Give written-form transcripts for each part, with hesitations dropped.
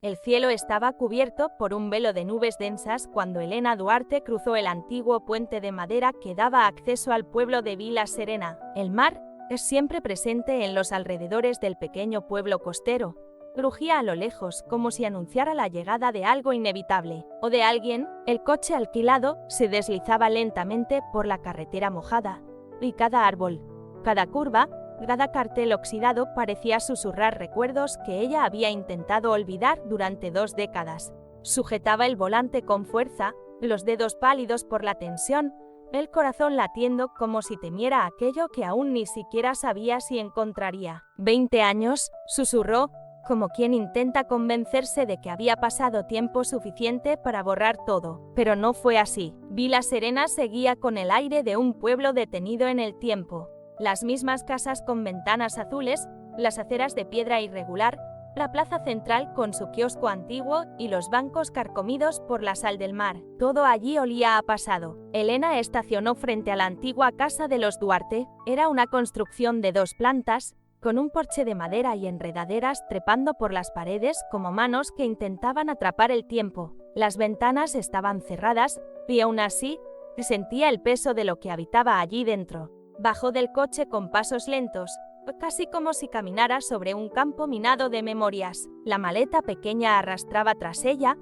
El cielo estaba cubierto por un velo de nubes densas cuando Elena Duarte cruzó el antiguo puente de madera que daba acceso al pueblo de Vila Serena. El mar es siempre presente en los alrededores del pequeño pueblo costero. Rugía a lo lejos como si anunciara la llegada de algo inevitable o de alguien. El coche alquilado se deslizaba lentamente por la carretera mojada y cada árbol, cada curva, cada cartel oxidado parecía susurrar recuerdos que ella había intentado olvidar durante 2 décadas. Sujetaba el volante con fuerza, los dedos pálidos por la tensión, el corazón latiendo como si temiera aquello que aún ni siquiera sabía si encontraría. 20 años, susurró, como quien intenta convencerse de que había pasado tiempo suficiente para borrar todo. Pero no fue así. Vila Serena seguía con el aire de un pueblo detenido en el tiempo. Las mismas casas con ventanas azules, las aceras de piedra irregular, la plaza central con su kiosco antiguo y los bancos carcomidos por la sal del mar. Todo allí olía a pasado. Elena estacionó frente a la antigua casa de los Duarte. Era una construcción de 2 plantas, con un porche de madera y enredaderas trepando por las paredes como manos que intentaban atrapar el tiempo. Las ventanas estaban cerradas y aún así sentía el peso de lo que habitaba allí dentro. Bajó del coche con pasos lentos, casi como si caminara sobre un campo minado de memorias. La maleta pequeña arrastraba tras ella,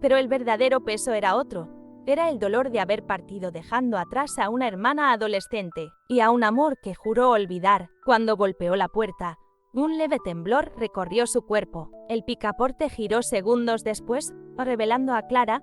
pero el verdadero peso era otro. Era el dolor de haber partido dejando atrás a una hermana adolescente y a un amor que juró olvidar. Cuando golpeó la puerta, un leve temblor recorrió su cuerpo. El picaporte giró segundos después, revelando a Clara,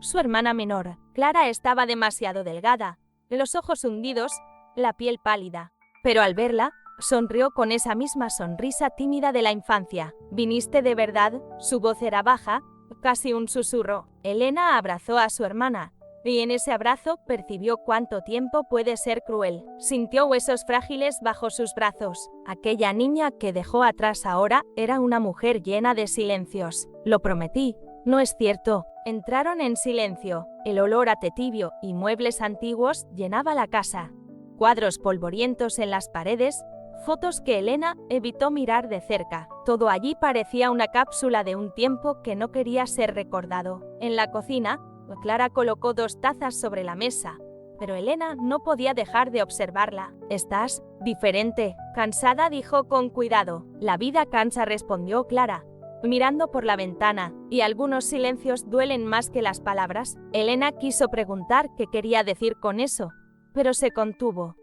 su hermana menor. Clara estaba demasiado delgada, los ojos hundidos, la piel pálida. Pero al verla, sonrió con esa misma sonrisa tímida de la infancia. ¿Viniste de verdad? Su voz era baja, casi un susurro. Elena abrazó a su hermana, y en ese abrazo percibió cuánto tiempo puede ser cruel. Sintió huesos frágiles bajo sus brazos. Aquella niña que dejó atrás ahora era una mujer llena de silencios. Lo prometí, ¿no es cierto? Entraron en silencio. El olor a té tibio y muebles antiguos llenaba la casa. Cuadros polvorientos en las paredes, fotos que Elena evitó mirar de cerca. Todo allí parecía una cápsula de un tiempo que no quería ser recordado. En la cocina, Clara colocó 2 tazas sobre la mesa, pero Elena no podía dejar de observarla. «¿Estás diferente?» «Cansada», dijo con cuidado. «La vida cansa», respondió Clara, mirando por la ventana, y algunos silencios duelen más que las palabras. Elena quiso preguntar qué quería decir con eso, pero se contuvo.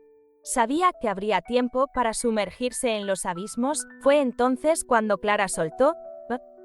Sabía que habría tiempo para sumergirse en los abismos. Fue entonces cuando Clara soltó,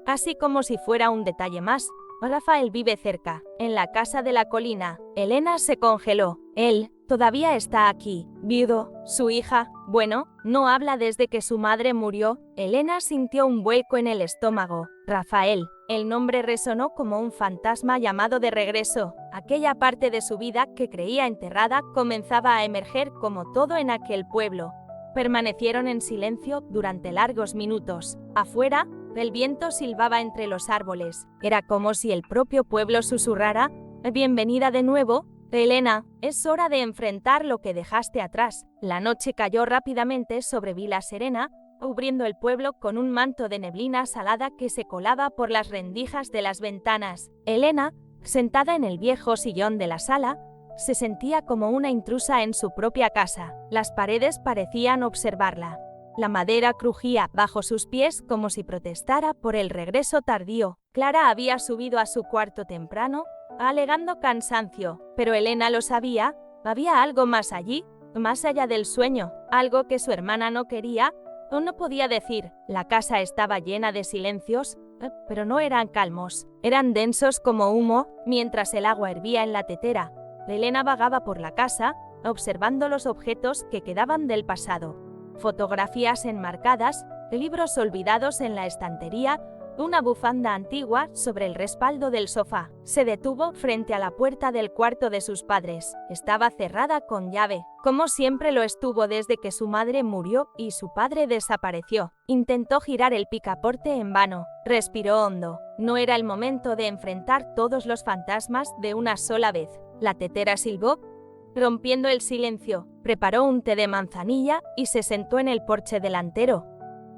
casi como si fuera un detalle más: «Rafael vive cerca, en la casa de la colina». Elena se congeló. «Él todavía está aquí. Viudo, su hija, bueno, no habla desde que su madre murió». Elena sintió un vuelco en el estómago. Rafael. El nombre resonó como un fantasma llamado de regreso. Aquella parte de su vida que creía enterrada comenzaba a emerger como todo en aquel pueblo. Permanecieron en silencio durante largos minutos. Afuera, el viento silbaba entre los árboles. Era como si el propio pueblo susurrara: «Bienvenida de nuevo, Elena, es hora de enfrentar lo que dejaste atrás». La noche cayó rápidamente sobre Vila Serena, cubriendo el pueblo con un manto de neblina salada que se colaba por las rendijas de las ventanas. Elena, sentada en el viejo sillón de la sala, se sentía como una intrusa en su propia casa. Las paredes parecían observarla. La madera crujía bajo sus pies como si protestara por el regreso tardío. Clara había subido a su cuarto temprano, alegando cansancio, pero Elena lo sabía, había algo más allí, más allá del sueño, algo que su hermana no quería o no podía decir. La casa estaba llena de silencios, pero no eran calmos, eran densos como humo. Mientras el agua hervía en la tetera, Elena vagaba por la casa, observando los objetos que quedaban del pasado. Fotografías enmarcadas, libros olvidados en la estantería, una bufanda antigua sobre el respaldo del sofá. Se detuvo frente a la puerta del cuarto de sus padres. Estaba cerrada con llave, como siempre lo estuvo desde que su madre murió y su padre desapareció. Intentó girar el picaporte en vano. Respiró hondo. No era el momento de enfrentar todos los fantasmas de una sola vez. La tetera silbó, rompiendo el silencio. Preparó un té de manzanilla y se sentó en el porche delantero.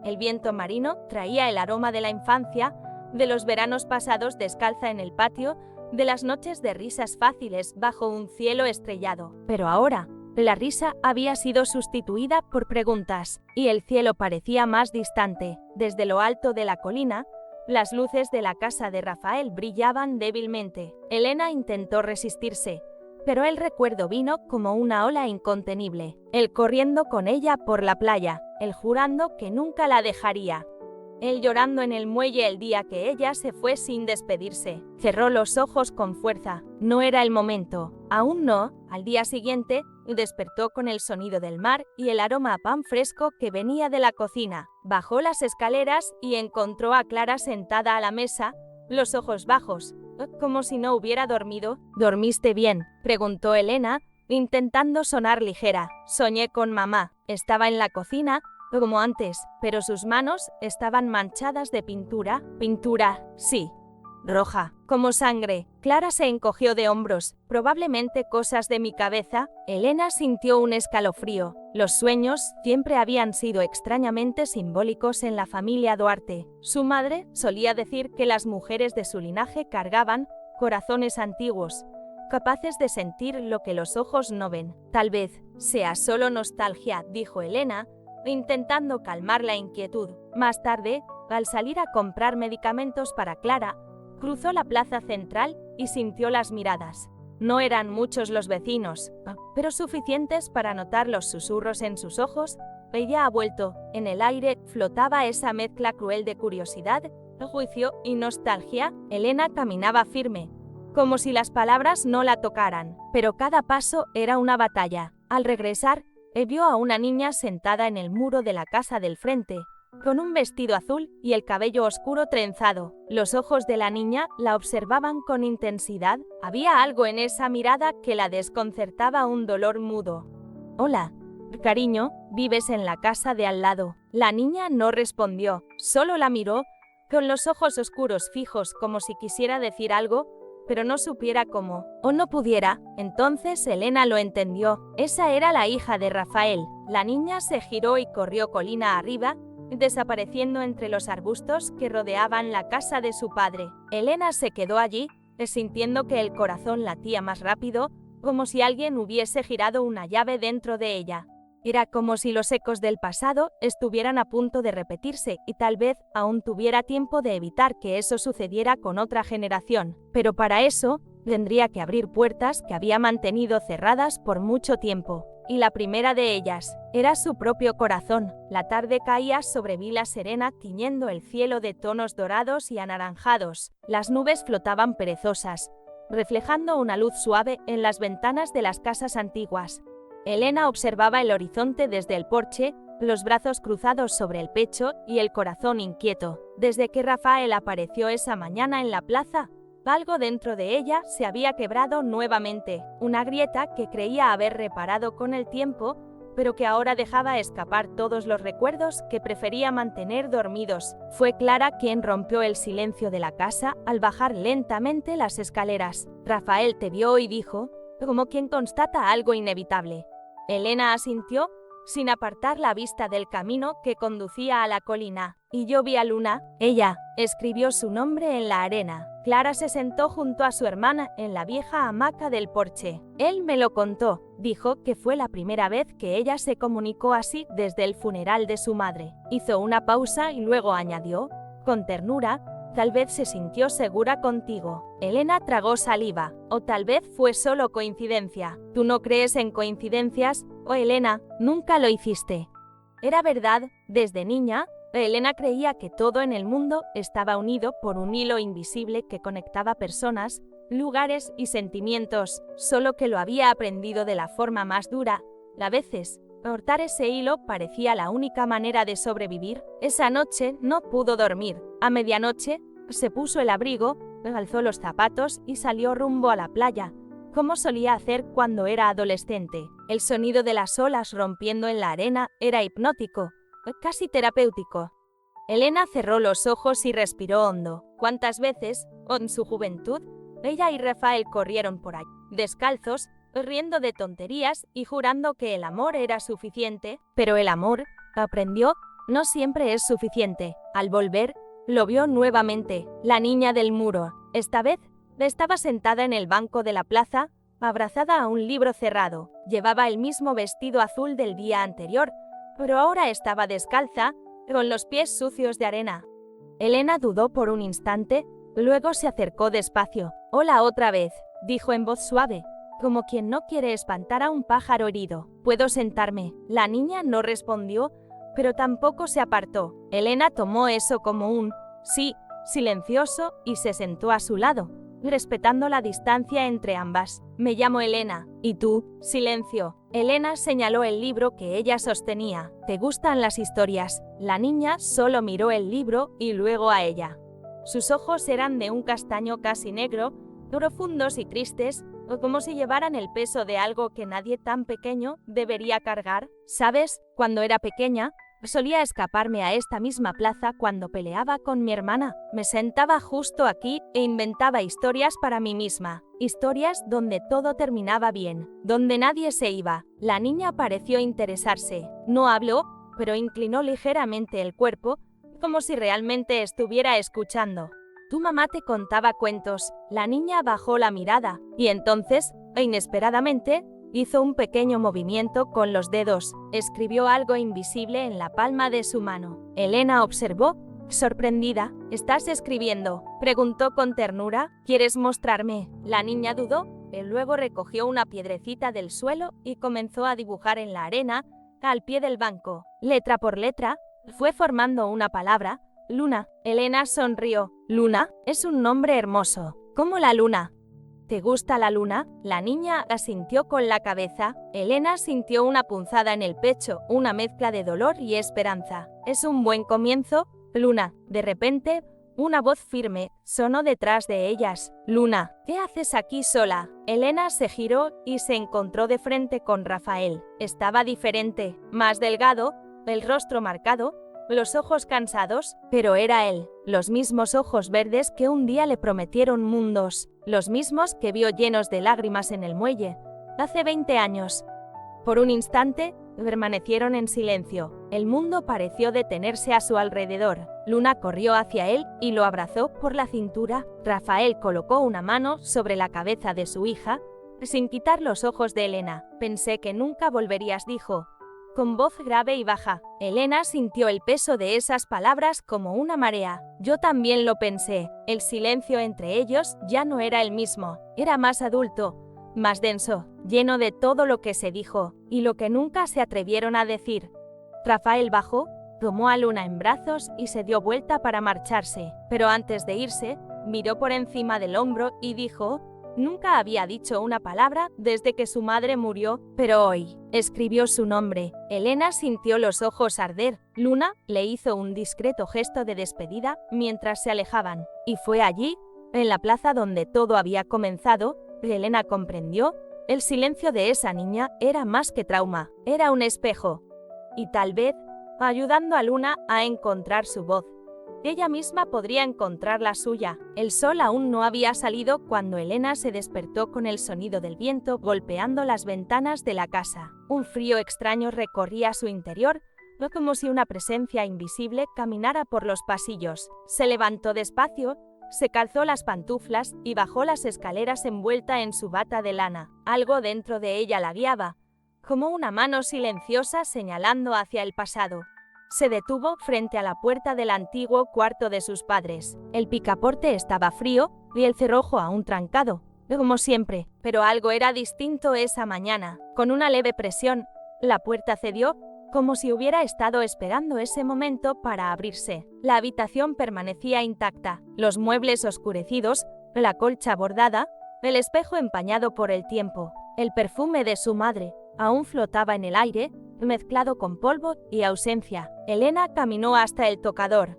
El viento marino traía el aroma de la infancia, de los veranos pasados descalza en el patio, de las noches de risas fáciles bajo un cielo estrellado. Pero ahora, la risa había sido sustituida por preguntas, y el cielo parecía más distante. Desde lo alto de la colina, las luces de la casa de Rafael brillaban débilmente. Elena intentó resistirse, pero el recuerdo vino como una ola incontenible. Él corriendo con ella por la playa, él jurando que nunca la dejaría. Él llorando en el muelle el día que ella se fue sin despedirse. Cerró los ojos con fuerza. No era el momento. Aún no. Al día siguiente, despertó con el sonido del mar y el aroma a pan fresco que venía de la cocina. Bajó las escaleras y encontró a Clara sentada a la mesa, los ojos bajos, como si no hubiera dormido. ¿Dormiste bien?, preguntó Elena, intentando sonar ligera. Soñé con mamá. Estaba en la cocina, como antes, pero sus manos estaban manchadas de pintura. Pintura, sí. Roja, como sangre. Clara se encogió de hombros. Probablemente cosas de mi cabeza. Elena sintió un escalofrío. Los sueños siempre habían sido extrañamente simbólicos en la familia Duarte. Su madre solía decir que las mujeres de su linaje cargaban corazones antiguos, capaces de sentir lo que los ojos no ven. Tal vez sea solo nostalgia, dijo Elena, intentando calmar la inquietud. Más tarde, al salir a comprar medicamentos para Clara, cruzó la plaza central y sintió las miradas. No eran muchos los vecinos, pero suficientes para notar los susurros en sus ojos. Ella ha vuelto. En el aire flotaba esa mezcla cruel de curiosidad, juicio y nostalgia. Elena caminaba firme, como si las palabras no la tocaran, pero cada paso era una batalla. Al regresar, vio a una niña sentada en el muro de la casa del frente, con un vestido azul y el cabello oscuro trenzado. Los ojos de la niña la observaban con intensidad. Había algo en esa mirada que la desconcertaba, un dolor mudo. «Hola, cariño, ¿vives en la casa de al lado?». La niña no respondió, solo la miró, con los ojos oscuros fijos como si quisiera decir algo, pero no supiera cómo, o no pudiera. Entonces Elena lo entendió. Esa era la hija de Rafael. La niña se giró y corrió colina arriba, desapareciendo entre los arbustos que rodeaban la casa de su padre. Elena se quedó allí, sintiendo que el corazón latía más rápido, como si alguien hubiese girado una llave dentro de ella. Era como si los ecos del pasado estuvieran a punto de repetirse y tal vez aún tuviera tiempo de evitar que eso sucediera con otra generación. Pero para eso, tendría que abrir puertas que había mantenido cerradas por mucho tiempo. Y la primera de ellas era su propio corazón. La tarde caía sobre Vila Serena, tiñendo el cielo de tonos dorados y anaranjados. Las nubes flotaban perezosas, reflejando una luz suave en las ventanas de las casas antiguas. Elena observaba el horizonte desde el porche, los brazos cruzados sobre el pecho y el corazón inquieto. Desde que Rafael apareció esa mañana en la plaza, algo dentro de ella se había quebrado nuevamente, una grieta que creía haber reparado con el tiempo, pero que ahora dejaba escapar todos los recuerdos que prefería mantener dormidos. Fue Clara quien rompió el silencio de la casa al bajar lentamente las escaleras. Rafael te vio y dijo, como quien constata algo inevitable. Elena asintió, sin apartar la vista del camino que conducía a la colina. Y yo vi a Luna. Ella escribió su nombre en la arena. Clara se sentó junto a su hermana en la vieja hamaca del porche. Él me lo contó. Dijo que fue la primera vez que ella se comunicó así desde el funeral de su madre. Hizo una pausa y luego añadió, con ternura, tal vez se sintió segura contigo. Elena tragó saliva. O tal vez fue solo coincidencia. ¿Tú no crees en coincidencias? Oh, Elena, nunca lo hiciste. Era verdad, desde niña, Elena creía que todo en el mundo estaba unido por un hilo invisible que conectaba personas, lugares y sentimientos, solo que lo había aprendido de la forma más dura. A veces, cortar ese hilo parecía la única manera de sobrevivir. Esa noche no pudo dormir. A medianoche, se puso el abrigo, calzó los zapatos y salió rumbo a la playa, como solía hacer cuando era adolescente. El sonido de las olas rompiendo en la arena era hipnótico, casi terapéutico. Elena cerró los ojos y respiró hondo. ¿Cuántas veces, en su juventud, ella y Rafael corrieron por ahí, descalzos, riendo de tonterías y jurando que el amor era suficiente? Pero el amor, aprendió, no siempre es suficiente. Al volver, Lo vio nuevamente, la niña del muro. Esta vez, estaba sentada en el banco de la plaza, abrazada a un libro cerrado. Llevaba el mismo vestido azul del día anterior, pero ahora estaba descalza, con los pies sucios de arena. Elena dudó por un instante, luego se acercó despacio. «Hola otra vez», dijo en voz suave, como quien no quiere espantar a un pájaro herido. «¿Puedo sentarme?». La niña no respondió, pero tampoco se apartó. Elena tomó eso como un sí, silencioso, y se sentó a su lado, respetando la distancia entre ambas. «Me llamo Elena. ¿Y tú?». Silencio. Elena señaló el libro que ella sostenía. «¿Te gustan las historias?». La niña solo miró el libro y luego a ella. Sus ojos eran de un castaño casi negro, profundos y tristes, o como si llevaran el peso de algo que nadie tan pequeño debería cargar. «¿Sabes? Cuando era pequeña, solía escaparme a esta misma plaza cuando peleaba con mi hermana. Me sentaba justo aquí e inventaba historias para mí misma. Historias donde todo terminaba bien, donde nadie se iba». La niña pareció interesarse. No habló, pero inclinó ligeramente el cuerpo, como si realmente estuviera escuchando. «¿Tu mamá te contaba cuentos?». La niña bajó la mirada, y entonces, inesperadamente, hizo un pequeño movimiento con los dedos. Escribió algo invisible en la palma de su mano. Elena observó, sorprendida. «¿Estás escribiendo?», preguntó con ternura. «¿Quieres mostrarme?». La niña dudó, pero luego recogió una piedrecita del suelo y comenzó a dibujar en la arena, al pie del banco. Letra por letra, fue formando una palabra: «Luna». Elena sonrió. «¿Luna? Es un nombre hermoso. ¿Cómo la luna?». «¿Te gusta la luna?». La niña asintió con la cabeza. Elena sintió una punzada en el pecho, una mezcla de dolor y esperanza. «Es un buen comienzo, Luna». De repente, una voz firme sonó detrás de ellas. «Luna, ¿qué haces aquí sola?». Elena se giró y se encontró de frente con Rafael. Estaba diferente, más delgado, el rostro marcado, los ojos cansados, pero era él. Los mismos ojos verdes que un día le prometieron mundos, los mismos que vio llenos de lágrimas en el muelle, hace 20 años. Por un instante, permanecieron en silencio. El mundo pareció detenerse a su alrededor. Luna corrió hacia él y lo abrazó por la cintura. Rafael colocó una mano sobre la cabeza de su hija, sin quitar los ojos de Elena. «Pensé que nunca volverías», dijo, con voz grave y baja. Elena sintió el peso de esas palabras como una marea. «Yo también lo pensé». El silencio entre ellos ya no era el mismo. Era más adulto, más denso, lleno de todo lo que se dijo y lo que nunca se atrevieron a decir. Rafael bajó, tomó a Luna en brazos y se dio vuelta para marcharse. Pero antes de irse, miró por encima del hombro y dijo: «Nunca había dicho una palabra desde que su madre murió, pero hoy». Escribió su nombre. Elena sintió los ojos arder. Luna le hizo un discreto gesto de despedida mientras se alejaban. Y fue allí, en la plaza donde todo había comenzado, que Elena comprendió: el silencio de esa niña era más que trauma, era un espejo. Y tal vez, ayudando a Luna a encontrar su voz, ella misma podría encontrar la suya. El sol aún no había salido cuando Elena se despertó con el sonido del viento golpeando las ventanas de la casa. Un frío extraño recorría su interior, como si una presencia invisible caminara por los pasillos. Se levantó despacio, se calzó las pantuflas y bajó las escaleras envuelta en su bata de lana. Algo dentro de ella la guiaba, como una mano silenciosa señalando hacia el pasado. Se detuvo frente a la puerta del antiguo cuarto de sus padres. El picaporte estaba frío y el cerrojo aún trancado, como siempre, pero algo era distinto esa mañana. Con una leve presión, la puerta cedió, como si hubiera estado esperando ese momento para abrirse. La habitación permanecía intacta, los muebles oscurecidos, la colcha bordada, el espejo empañado por el tiempo. El perfume de su madre aún flotaba en el aire, mezclado con polvo y ausencia. Elena caminó hasta el tocador.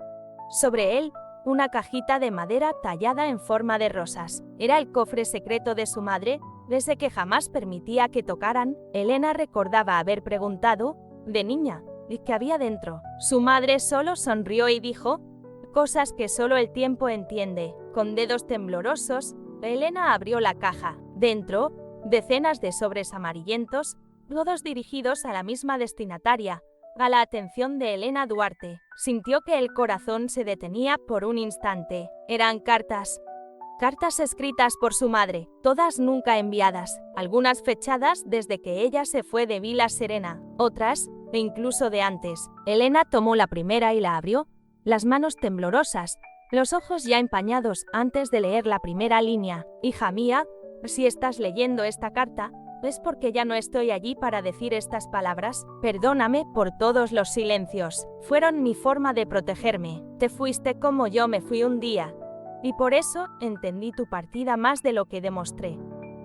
Sobre él, una cajita de madera tallada en forma de rosas. Era el cofre secreto de su madre, ese que jamás permitía que tocaran. Elena recordaba haber preguntado, de niña, ¿qué había dentro? Su madre solo sonrió y dijo: «Cosas que solo el tiempo entiende». Con dedos temblorosos, Elena abrió la caja. Dentro, decenas de sobres amarillentos, todos dirigidos a la misma destinataria, a la atención de Elena Duarte. Sintió que el corazón se detenía por un instante. Eran cartas. Cartas escritas por su madre, todas nunca enviadas, algunas fechadas desde que ella se fue de Vila Serena, otras, e incluso de antes. Elena tomó la primera y la abrió, las manos temblorosas, los ojos ya empañados antes de leer la primera línea. Hija mía, si estás leyendo esta carta, es porque ya no estoy allí para decir estas palabras. Perdóname por todos los silencios. Fueron mi forma de protegerme. Te fuiste como yo me fui un día. Y por eso entendí tu partida más de lo que demostré.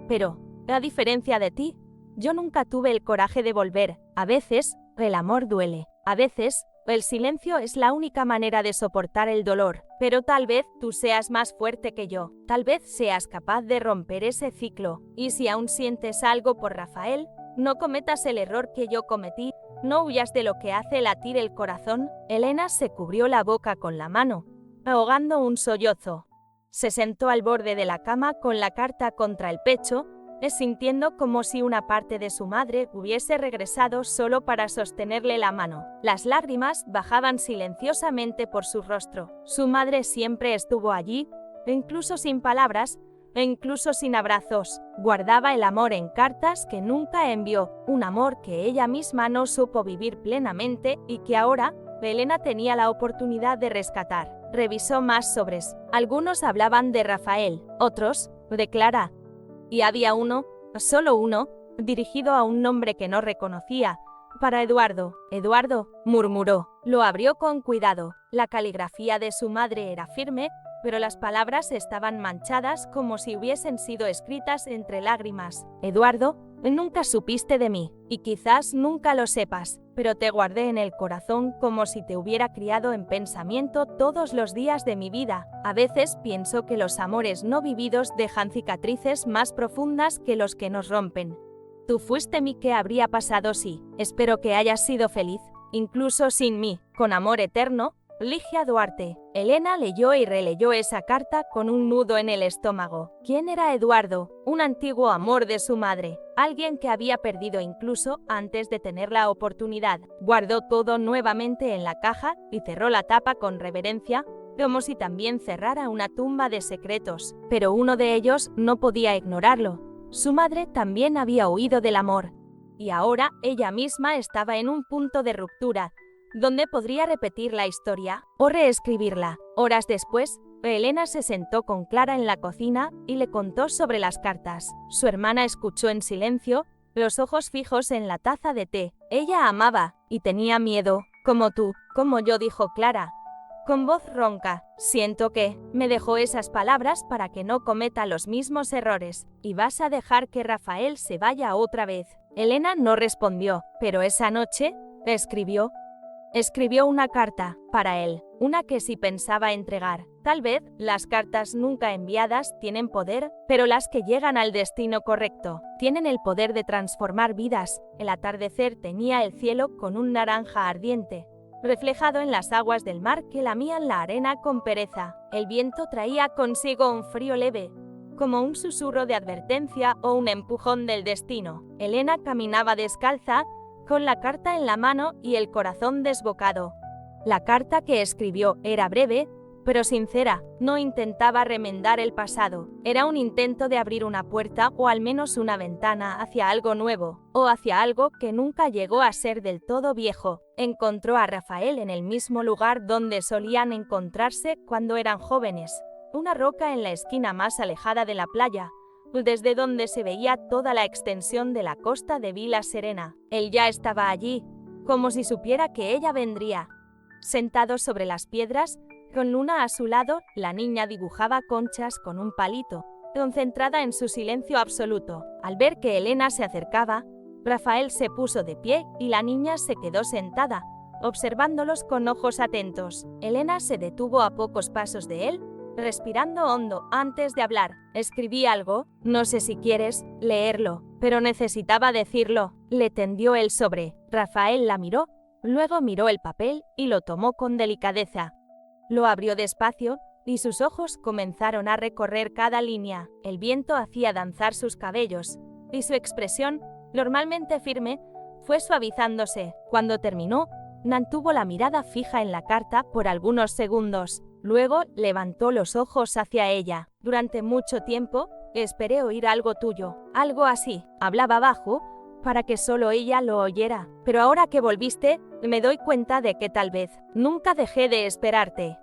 Pero, a diferencia de ti, yo nunca tuve el coraje de volver. A veces, el amor duele. A veces, el silencio es la única manera de soportar el dolor. Pero tal vez tú seas más fuerte que yo. Tal vez seas capaz de romper ese ciclo. Y si aún sientes algo por Rafael, no cometas el error que yo cometí. No huyas de lo que hace latir el corazón. Elena se cubrió la boca con la mano, ahogando un sollozo. Se sentó al borde de la cama con la carta contra el pecho, sintiendo como si una parte de su madre hubiese regresado solo para sostenerle la mano. Las lágrimas bajaban silenciosamente por su rostro. Su madre siempre estuvo allí, incluso sin palabras, e incluso sin abrazos. Guardaba el amor en cartas que nunca envió, un amor que ella misma no supo vivir plenamente y que ahora Elena tenía la oportunidad de rescatar. Revisó más sobres. Algunos hablaban de Rafael, otros de Clara. Y había uno, solo uno, dirigido a un nombre que no reconocía. Para Eduardo. Eduardo, murmuró. Lo abrió con cuidado. La caligrafía de su madre era firme, pero las palabras estaban manchadas como si hubiesen sido escritas entre lágrimas. Eduardo, nunca supiste de mí, y quizás nunca lo sepas, pero te guardé en el corazón como si te hubiera criado en pensamiento todos los días de mi vida. A veces pienso que los amores no vividos dejan cicatrices más profundas que los que nos rompen. Tú fuiste mi ¿qué habría pasado si? Espero que hayas sido feliz, incluso sin mí. Con amor eterno, Ligia Duarte. Elena leyó y releyó esa carta con un nudo en el estómago. ¿Quién era Eduardo? Un antiguo amor de su madre, alguien que había perdido incluso antes de tener la oportunidad. Guardó todo nuevamente en la caja y cerró la tapa con reverencia, como si también cerrara una tumba de secretos. Pero uno de ellos no podía ignorarlo. Su madre también había huido del amor. Y ahora ella misma estaba en un punto de ruptura, donde podría repetir la historia o reescribirla. Horas después, Elena se sentó con Clara en la cocina y le contó sobre las cartas. Su hermana escuchó en silencio, los ojos fijos en la taza de té. Ella amaba y tenía miedo, como tú, como yo, dijo Clara, con voz ronca. Siento que me dejó esas palabras para que no cometa los mismos errores. ¿Y vas a dejar que Rafael se vaya otra vez? Elena no respondió, pero esa noche escribió una carta para él, una que sí pensaba entregar. Tal vez las cartas nunca enviadas tienen poder, pero las que llegan al destino correcto tienen el poder de transformar vidas. El atardecer teñía el cielo con un naranja ardiente, reflejado en las aguas del mar que lamían la arena con pereza. El viento traía consigo un frío leve, como un susurro de advertencia o un empujón del destino. Elena caminaba descalza, con la carta en la mano y el corazón desbocado. La carta que escribió era breve, pero sincera. No intentaba remendar el pasado. Era un intento de abrir una puerta o al menos una ventana hacia algo nuevo, o hacia algo que nunca llegó a ser del todo viejo. Encontró a Rafael en el mismo lugar donde solían encontrarse cuando eran jóvenes, una roca en la esquina más alejada de la playa, desde donde se veía toda la extensión de la costa de Vila Serena. Él ya estaba allí, como si supiera que ella vendría. Sentado sobre las piedras, con Luna a su lado, la niña dibujaba conchas con un palito, concentrada en su silencio absoluto. Al ver que Elena se acercaba, Rafael se puso de pie y la niña se quedó sentada, observándolos con ojos atentos. Elena se detuvo a pocos pasos de él, respirando hondo antes de hablar. Escribí algo, no sé si quieres leerlo, pero necesitaba decirlo. Le tendió el sobre. Rafael la miró, luego miró el papel y lo tomó con delicadeza. Lo abrió despacio y sus ojos comenzaron a recorrer cada línea. El viento hacía danzar sus cabellos y su expresión, normalmente firme, fue suavizándose. Cuando terminó, Mantuvo la mirada fija en la carta por algunos segundos. Luego levantó los ojos hacia ella. Durante mucho tiempo, esperé oír algo tuyo. Algo así. Hablaba bajo, para que solo ella lo oyera. Pero ahora que volviste, me doy cuenta de que tal vez nunca dejé de esperarte.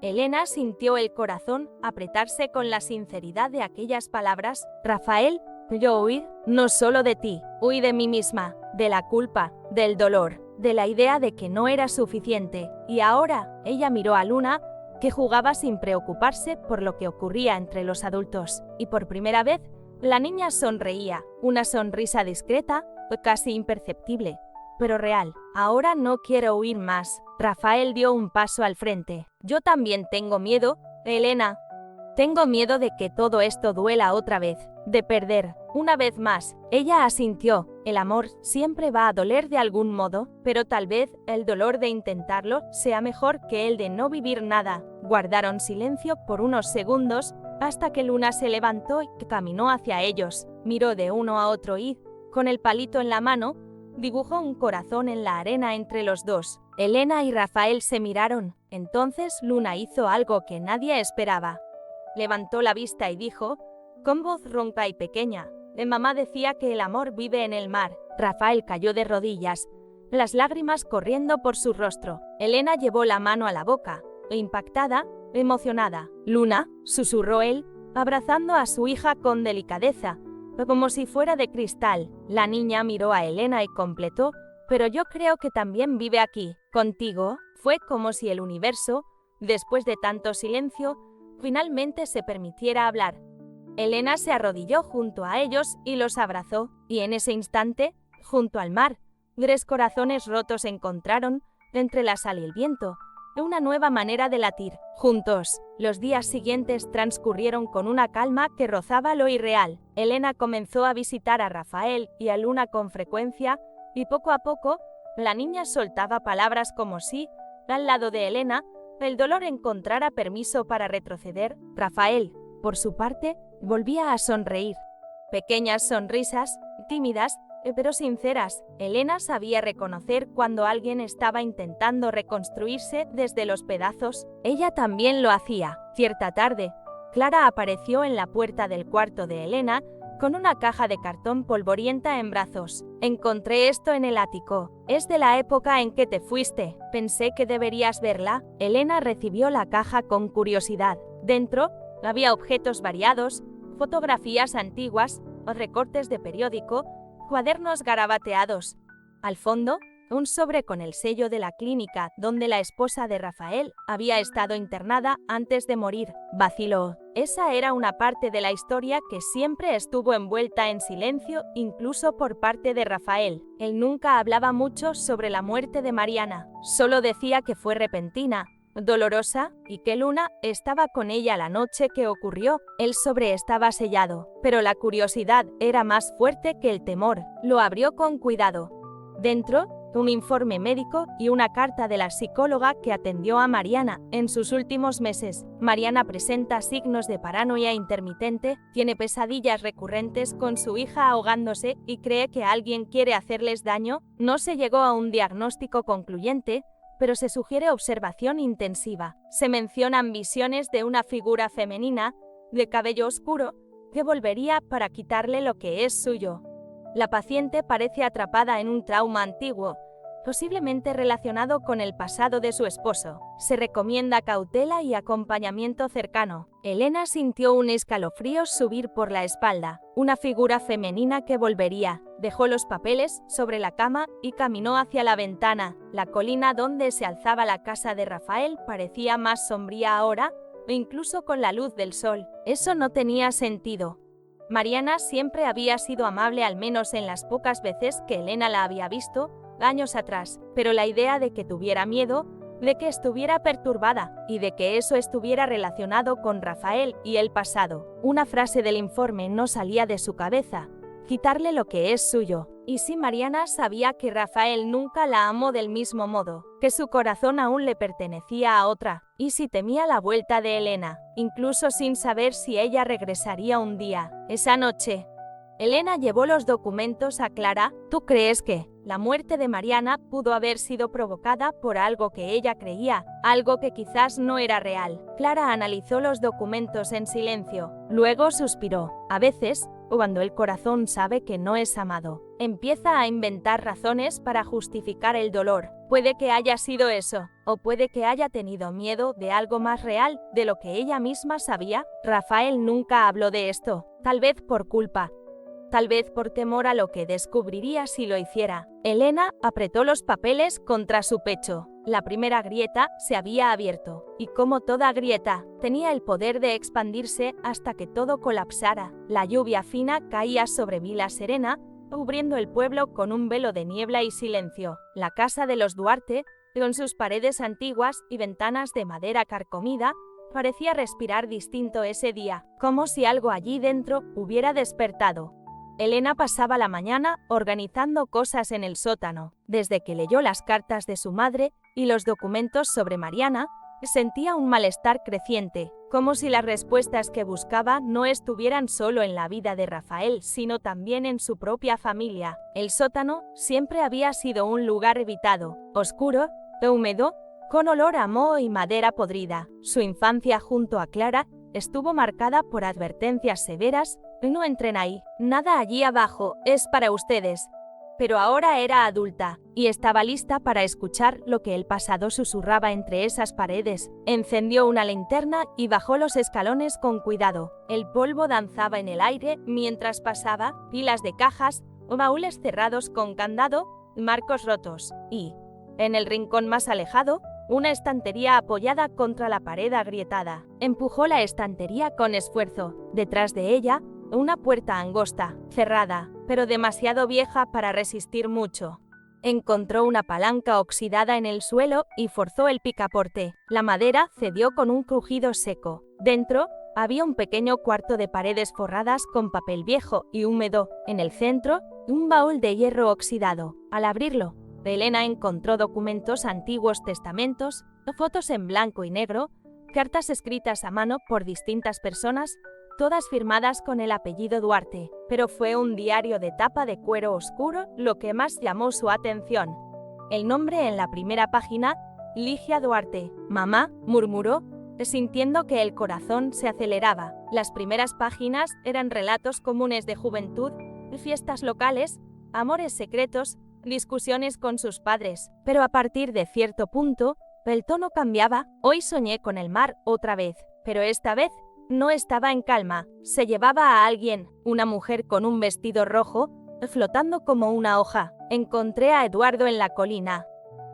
Elena sintió el corazón apretarse con la sinceridad de aquellas palabras. Rafael, yo huí, no solo de ti, huí de mí misma, de la culpa, del dolor, de la idea de que no era suficiente. Y ahora, ella miró a Luna, que jugaba sin preocuparse por lo que ocurría entre los adultos. Y por primera vez, la niña sonreía, una sonrisa discreta, casi imperceptible, pero real. Ahora no quiero huir más. Rafael dio un paso al frente. Yo también tengo miedo, Elena. Tengo miedo de que todo esto duela otra vez, de perder, una vez más. Ella asintió. El amor siempre va a doler de algún modo, pero tal vez el dolor de intentarlo sea mejor que el de no vivir nada. Guardaron silencio por unos segundos, hasta que Luna se levantó y caminó hacia ellos. Miró de uno a otro y, con el palito en la mano, dibujó un corazón en la arena entre los dos. Elena y Rafael se miraron. Entonces Luna hizo algo que nadie esperaba. Levantó la vista y dijo, con voz ronca y pequeña, mamá decía que el amor vive en el mar. Rafael cayó de rodillas, las lágrimas corriendo por su rostro. Elena llevó la mano a la boca, impactada, emocionada. Luna, susurró él, abrazando a su hija con delicadeza, como si fuera de cristal. La niña miró a Elena y completó, pero yo creo que también vive aquí, contigo. Fue como si el universo, después de tanto silencio, finalmente se permitiera hablar. Elena se arrodilló junto a ellos y los abrazó, y en ese instante, junto al mar, 3 corazones rotos encontraron, entre la sal y el viento, una nueva manera de latir. Juntos, los días siguientes transcurrieron con una calma que rozaba lo irreal. Elena comenzó a visitar a Rafael y a Luna con frecuencia, y poco a poco, la niña soltaba palabras como si, al lado de Elena, el dolor encontrara permiso para retroceder. Rafael, por su parte, volvía a sonreír. Pequeñas sonrisas, tímidas, pero sinceras. Elena sabía reconocer cuando alguien estaba intentando reconstruirse desde los pedazos. Ella también lo hacía. Cierta tarde, Clara apareció en la puerta del cuarto de Elena con una caja de cartón polvorienta en brazos. Encontré esto en el ático. Es de la época en que te fuiste. Pensé que deberías verla. Elena recibió la caja con curiosidad. Dentro había objetos variados, fotografías antiguas, recortes de periódico, cuadernos garabateados. Al fondo, un sobre con el sello de la clínica donde la esposa de Rafael había estado internada antes de morir. Vaciló. Esa era una parte de la historia que siempre estuvo envuelta en silencio, incluso por parte de Rafael. Él nunca hablaba mucho sobre la muerte de Mariana. Solo decía que fue repentina, dolorosa, y que Luna estaba con ella la noche que ocurrió. El sobre estaba sellado, pero la curiosidad era más fuerte que el temor. Lo abrió con cuidado. Dentro, un informe médico y una carta de la psicóloga que atendió a Mariana en sus últimos meses. Mariana presenta signos de paranoia intermitente, tiene pesadillas recurrentes con su hija ahogándose y cree que alguien quiere hacerles daño. No se llegó a un diagnóstico concluyente, pero se sugiere observación intensiva. Se mencionan visiones de una figura femenina, de cabello oscuro, que volvería para quitarle lo que es suyo. La paciente parece atrapada en un trauma antiguo, posiblemente relacionado con el pasado de su esposo. Se recomienda cautela y acompañamiento cercano. Elena sintió un escalofrío subir por la espalda. Una figura femenina que volvería. Dejó los papeles sobre la cama y caminó hacia la ventana. La colina donde se alzaba la casa de Rafael parecía más sombría ahora, incluso con la luz del sol. Eso no tenía sentido. Mariana siempre había sido amable, al menos en las pocas veces que Elena la había visto, años atrás, pero la idea de que tuviera miedo, de que estuviera perturbada y de que eso estuviera relacionado con Rafael y el pasado. Una frase del informe no salía de su cabeza: quitarle lo que es suyo. Y si Mariana sabía que Rafael nunca la amó del mismo modo, que su corazón aún le pertenecía a otra, y si temía la vuelta de Elena, incluso sin saber si ella regresaría un día. Esa noche, Elena llevó los documentos a Clara. ¿Tú crees que la muerte de Mariana pudo haber sido provocada por algo que ella creía, algo que quizás no era real? Clara analizó los documentos en silencio. Luego suspiró. A veces, cuando el corazón sabe que no es amado, empieza a inventar razones para justificar el dolor. Puede que haya sido eso, o puede que haya tenido miedo de algo más real de lo que ella misma sabía. Rafael nunca habló de esto, tal vez por culpa, tal vez por temor a lo que descubriría si lo hiciera. Elena apretó los papeles contra su pecho. La primera grieta se había abierto, y como toda grieta, tenía el poder de expandirse hasta que todo colapsara. La lluvia fina caía sobre Vila Serena, cubriendo el pueblo con un velo de niebla y silencio. La casa de los Duarte, con sus paredes antiguas y ventanas de madera carcomida, parecía respirar distinto ese día, como si algo allí dentro hubiera despertado. Elena pasaba la mañana organizando cosas en el sótano. Desde que leyó las cartas de su madre y los documentos sobre Mariana, sentía un malestar creciente, como si las respuestas que buscaba no estuvieran solo en la vida de Rafael, sino también en su propia familia. El sótano siempre había sido un lugar evitado, oscuro, húmedo, con olor a moho y madera podrida. Su infancia junto a Clara estuvo marcada por advertencias severas: no entren ahí, nada allí abajo, es para ustedes. Pero ahora era adulta, y estaba lista para escuchar lo que el pasado susurraba entre esas paredes. Encendió una linterna y bajó los escalones con cuidado. El polvo danzaba en el aire mientras pasaba, pilas de cajas, baúles cerrados con candado, marcos rotos, y, en el rincón más alejado, una estantería apoyada contra la pared agrietada. Empujó la estantería con esfuerzo. Detrás de ella, una puerta angosta, cerrada, pero demasiado vieja para resistir mucho. Encontró una palanca oxidada en el suelo y forzó el picaporte. La madera cedió con un crujido seco. Dentro, había un pequeño cuarto de paredes forradas con papel viejo y húmedo. En el centro, un baúl de hierro oxidado. Al abrirlo, Elena encontró documentos antiguos, testamentos, fotos en blanco y negro, cartas escritas a mano por distintas personas, todas firmadas con el apellido Duarte, pero fue un diario de tapa de cuero oscuro lo que más llamó su atención. El nombre en la primera página, Ligia Duarte. «Mamá», murmuró, sintiendo que el corazón se aceleraba. Las primeras páginas eran relatos comunes de juventud, fiestas locales, amores secretos, discusiones con sus padres. Pero a partir de cierto punto, el tono cambiaba. «Hoy soñé con el mar otra vez, pero esta vez no estaba en calma. Se llevaba a alguien, una mujer con un vestido rojo, flotando como una hoja. Encontré a Eduardo en la colina.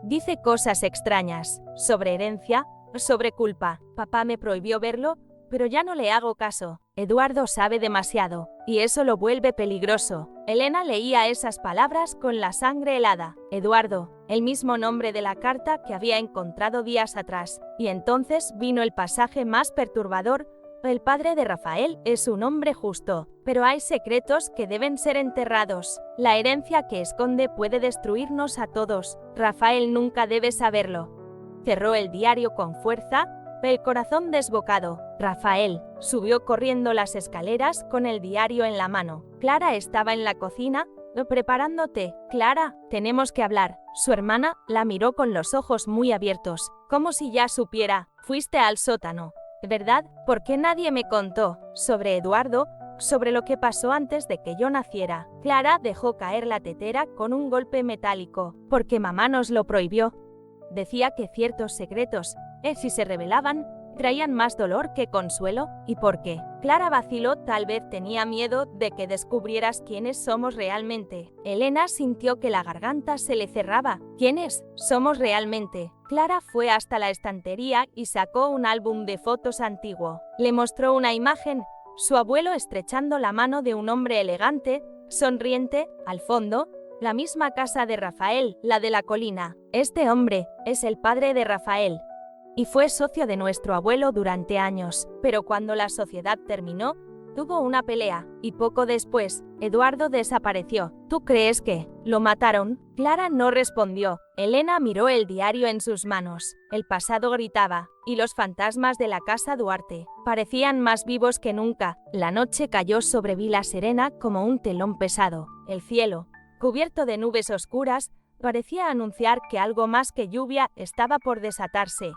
Dice cosas extrañas, sobre herencia, sobre culpa. Papá me prohibió verlo, pero ya no le hago caso. Eduardo sabe demasiado, y eso lo vuelve peligroso». Elena leía esas palabras con la sangre helada. Eduardo, el mismo nombre de la carta que había encontrado días atrás. Y entonces vino el pasaje más perturbador. El padre de Rafael es un hombre justo, pero hay secretos que deben ser enterrados. La herencia que esconde puede destruirnos a todos. Rafael nunca debe saberlo. Cerró el diario con fuerza, el corazón desbocado. Rafael subió corriendo las escaleras con el diario en la mano. Clara estaba en la cocina, preparando té. «Clara, tenemos que hablar». Su hermana la miró con los ojos muy abiertos, como si ya supiera. «Fuiste al sótano, ¿verdad? ¿Por qué nadie me contó? Sobre Eduardo, sobre lo que pasó antes de que yo naciera». Clara dejó caer la tetera con un golpe metálico. «Porque mamá nos lo prohibió. Decía que ciertos secretos, si se revelaban, traían más dolor que consuelo». «¿Y por qué?». Clara vaciló. «Tal vez tenía miedo de que descubrieras quiénes somos realmente». Elena sintió que la garganta se le cerraba. «¿Quiénes somos realmente?». Clara fue hasta la estantería y sacó un álbum de fotos antiguo. Le mostró una imagen, su abuelo estrechando la mano de un hombre elegante, sonriente, al fondo, la misma casa de Rafael, la de la colina. «Este hombre es el padre de Rafael y fue socio de nuestro abuelo durante años, pero cuando la sociedad terminó, Tuvo una pelea, y poco después, Eduardo desapareció. ¿Tú crees que lo mataron? Clara no respondió. Elena miró el diario en sus manos. El pasado gritaba, y los fantasmas de la casa Duarte parecían más vivos que nunca. La noche cayó sobre Vila Serena como un telón pesado. El cielo, cubierto de nubes oscuras, parecía anunciar que algo más que lluvia estaba por desatarse.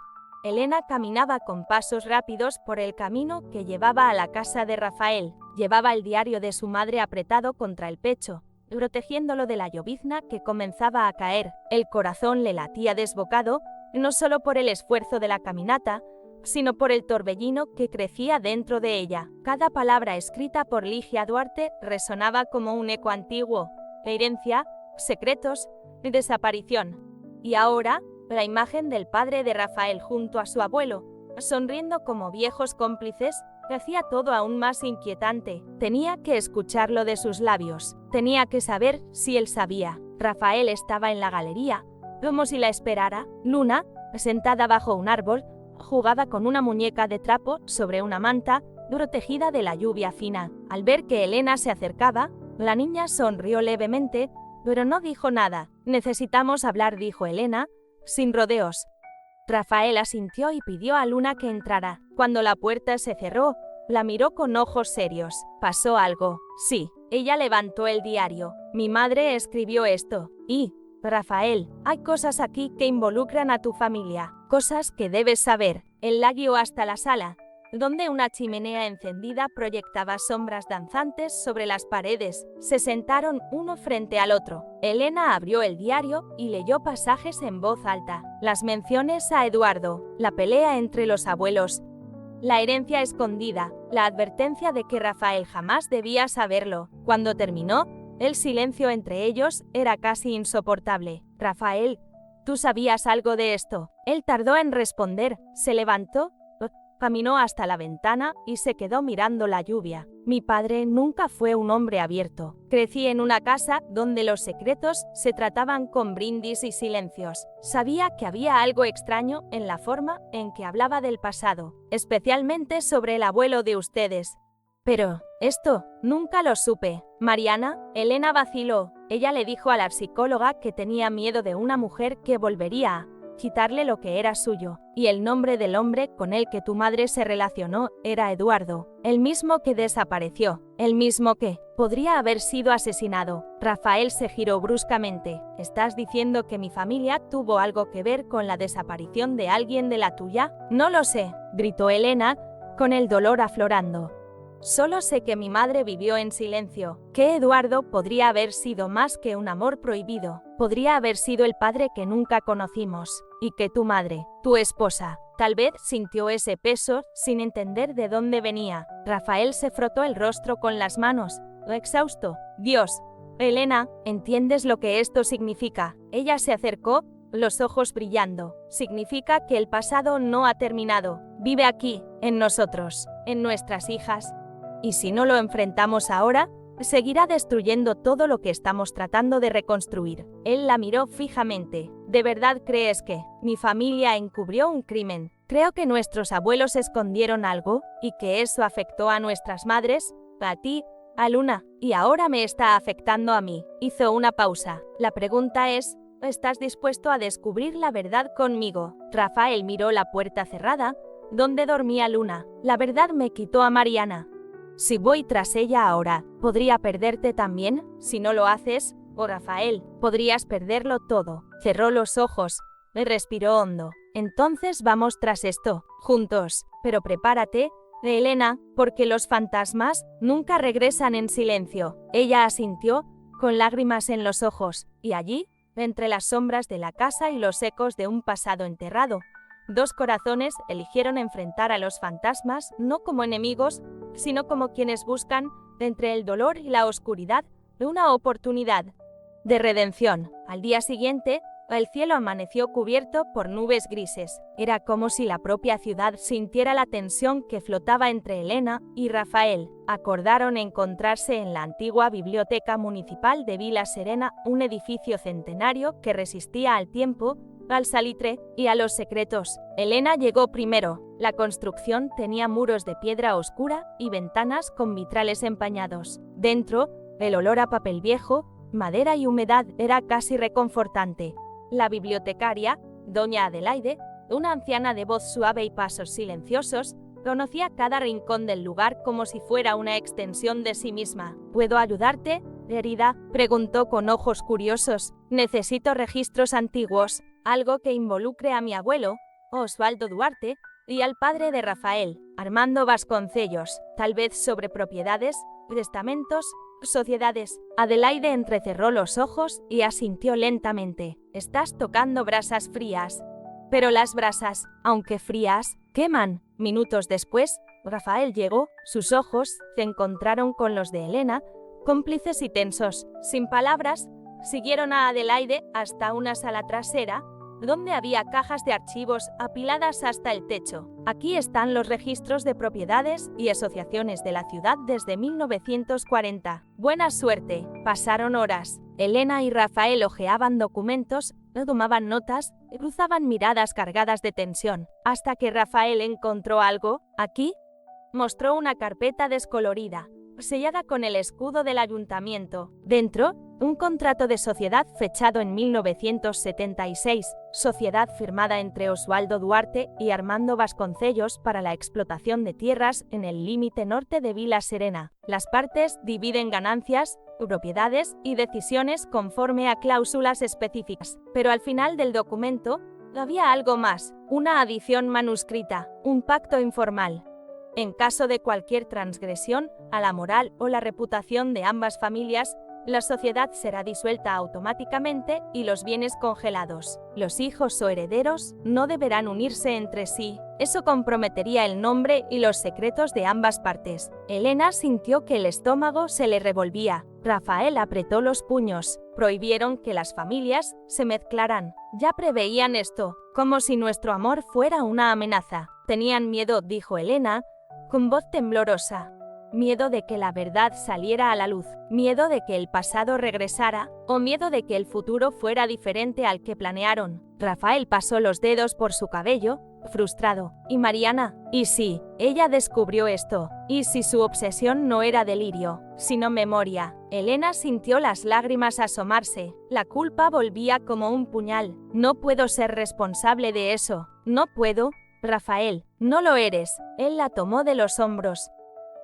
Elena caminaba con pasos rápidos por el camino que llevaba a la casa de Rafael. Llevaba el diario de su madre apretado contra el pecho, protegiéndolo de la llovizna que comenzaba a caer. El corazón le latía desbocado, no solo por el esfuerzo de la caminata, sino por el torbellino que crecía dentro de ella. Cada palabra escrita por Ligia Duarte resonaba como un eco antiguo: herencia, secretos, desaparición. Y ahora, la imagen del padre de Rafael junto a su abuelo, sonriendo como viejos cómplices, hacía todo aún más inquietante. Tenía que escucharlo de sus labios. Tenía que saber si él sabía. Rafael estaba en la galería, como si la esperara. Luna, sentada bajo un árbol, jugaba con una muñeca de trapo sobre una manta, protegida de la lluvia fina. Al ver que Elena se acercaba, la niña sonrió levemente, pero no dijo nada. «Necesitamos hablar», dijo Elena, sin rodeos. Rafael asintió y pidió a Luna que entrara. Cuando la puerta se cerró, la miró con ojos serios. «¿Pasó algo?» «Sí». Ella levantó el diario. «Mi madre escribió esto. Y, Rafael, hay cosas aquí que involucran a tu familia. Cosas que debes saber». Él la guió hasta la sala, donde una chimenea encendida proyectaba sombras danzantes sobre las paredes. Se sentaron uno frente al otro. Elena abrió el diario y leyó pasajes en voz alta. Las menciones a Eduardo, la pelea entre los abuelos, la herencia escondida, la advertencia de que Rafael jamás debía saberlo. Cuando terminó, el silencio entre ellos era casi insoportable. «Rafael, ¿tú sabías algo de esto?» Él tardó en responder. Se levantó, caminó hasta la ventana y se quedó mirando la lluvia. «Mi padre nunca fue un hombre abierto. Crecí en una casa donde los secretos se trataban con brindis y silencios. Sabía que había algo extraño en la forma en que hablaba del pasado, especialmente sobre el abuelo de ustedes. Pero esto nunca lo supe». «Mariana», Elena vaciló. Ella le dijo a la psicóloga que tenía miedo de una mujer que volvería a quitarle lo que era suyo. «Y el nombre del hombre con el que tu madre se relacionó era Eduardo, el mismo que desapareció, el mismo que podría haber sido asesinado». Rafael se giró bruscamente. «¿Estás diciendo que mi familia tuvo algo que ver con la desaparición de alguien de la tuya?» «No lo sé», gritó Elena, con el dolor aflorando. «Solo sé que mi madre vivió en silencio, que Eduardo podría haber sido más que un amor prohibido, podría haber sido el padre que nunca conocimos, y que tu madre, tu esposa, tal vez sintió ese peso sin entender de dónde venía». Rafael se frotó el rostro con las manos, exhausto. «Dios, Elena, ¿entiendes lo que esto significa?» Ella se acercó, los ojos brillando. «Significa que el pasado no ha terminado. Vive aquí, en nosotros, en nuestras hijas. Y si no lo enfrentamos ahora, seguirá destruyendo todo lo que estamos tratando de reconstruir». Él la miró fijamente. «¿De verdad crees que mi familia encubrió un crimen? Creo que nuestros abuelos escondieron algo y que eso afectó a nuestras madres, a ti, a Luna, y ahora me está afectando a mí». Hizo una pausa. «La pregunta es, ¿estás dispuesto a descubrir la verdad conmigo?» Rafael miró la puerta cerrada, donde dormía Luna. «La verdad me quitó a Mariana. Si voy tras ella ahora, ¿podría perderte también? Si no lo haces, Rafael, podrías perderlo todo». Cerró los ojos, respiró hondo. «Entonces vamos tras esto, juntos. Pero prepárate, Elena, porque los fantasmas nunca regresan en silencio». Ella asintió, con lágrimas en los ojos, y allí, entre las sombras de la casa y los ecos de un pasado enterrado, dos corazones eligieron enfrentar a los fantasmas no como enemigos, sino como quienes buscan, entre el dolor y la oscuridad, una oportunidad de redención. Al día siguiente, el cielo amaneció cubierto por nubes grises. Era como si la propia ciudad sintiera la tensión que flotaba entre Elena y Rafael. Acordaron encontrarse en la antigua Biblioteca Municipal de Vila Serena, un edificio centenario que resistía al tiempo, al salitre y a los secretos. Elena llegó primero. La construcción tenía muros de piedra oscura y ventanas con vitrales empañados. Dentro, el olor a papel viejo, madera y humedad era casi reconfortante. La bibliotecaria, doña Adelaide, una anciana de voz suave y pasos silenciosos, conocía cada rincón del lugar como si fuera una extensión de sí misma. ¿Puedo ayudarte, herida?, preguntó con ojos curiosos. Necesito registros antiguos, algo que involucre a mi abuelo, Osvaldo Duarte, y al padre de Rafael, Armando Vasconcellos, tal vez sobre propiedades, testamentos, sociedades. Adelaide entrecerró los ojos y asintió lentamente. Estás tocando brasas frías. Pero las brasas, aunque frías, queman. Minutos después, Rafael llegó, sus ojos se encontraron con los de Elena, cómplices y tensos. Sin palabras, siguieron a Adelaide hasta una sala trasera, donde había cajas de archivos apiladas hasta el techo. Aquí están los registros de propiedades y asociaciones de la ciudad desde 1940. Buena suerte. Pasaron horas. Elena y Rafael hojeaban documentos, tomaban notas, cruzaban miradas cargadas de tensión, hasta que Rafael encontró algo. Aquí mostró una carpeta descolorida, sellada con el escudo del ayuntamiento. Dentro, un contrato de sociedad fechado en 1976, sociedad firmada entre Osvaldo Duarte y Armando Vasconcellos para la explotación de tierras en el límite norte de Vila Serena. Las partes dividen ganancias, propiedades y decisiones conforme a cláusulas específicas. Pero al final del documento, había algo más, una adición manuscrita, un pacto informal. En caso de cualquier transgresión a la moral o la reputación de ambas familias, la sociedad será disuelta automáticamente y los bienes congelados. Los hijos o herederos no deberán unirse entre sí. Eso comprometería el nombre y los secretos de ambas partes. Elena sintió que el estómago se le revolvía. Rafael apretó los puños. Prohibieron que las familias se mezclaran. Ya preveían esto, como si nuestro amor fuera una amenaza. Tenían miedo, dijo Elena, con voz temblorosa. Miedo de que la verdad saliera a la luz, miedo de que el pasado regresara, o miedo de que el futuro fuera diferente al que planearon. Rafael pasó los dedos por su cabello, frustrado. ¿Y Mariana? ¿Y si ella descubrió esto? ¿Y si su obsesión no era delirio, sino memoria? Elena sintió las lágrimas asomarse. La culpa volvía como un puñal. No puedo ser responsable de eso. No puedo. Rafael, no lo eres. Él la tomó de los hombros.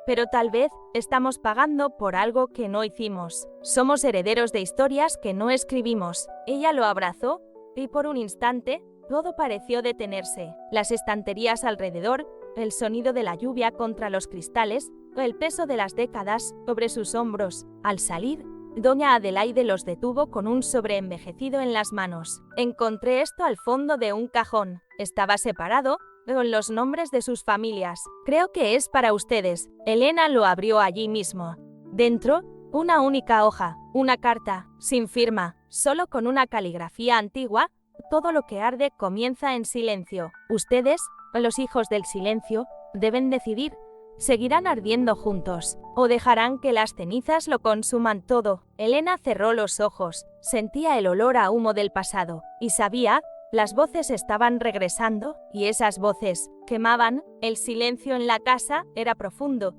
Pero tal vez estamos pagando por algo que no hicimos. Somos herederos de historias que no escribimos. Ella lo abrazó y por un instante todo pareció detenerse. Las estanterías alrededor, el sonido de la lluvia contra los cristales, el peso de las décadas sobre sus hombros. Al salir, doña Adelaide los detuvo con un sobreenvejecido en las manos. Encontré esto al fondo de un cajón. Estaba separado, con los nombres de sus familias. Creo que es para ustedes. Elena lo abrió allí mismo. Dentro, una única hoja, una carta, sin firma, solo con una caligrafía antigua. Todo lo que arde comienza en silencio. Ustedes, los hijos del silencio, deben decidir. ¿Seguirán ardiendo juntos o dejarán que las cenizas lo consuman todo? Elena cerró los ojos. Sentía el olor a humo del pasado y sabía. Las voces estaban regresando, y esas voces quemaban. El silencio en la casa era profundo,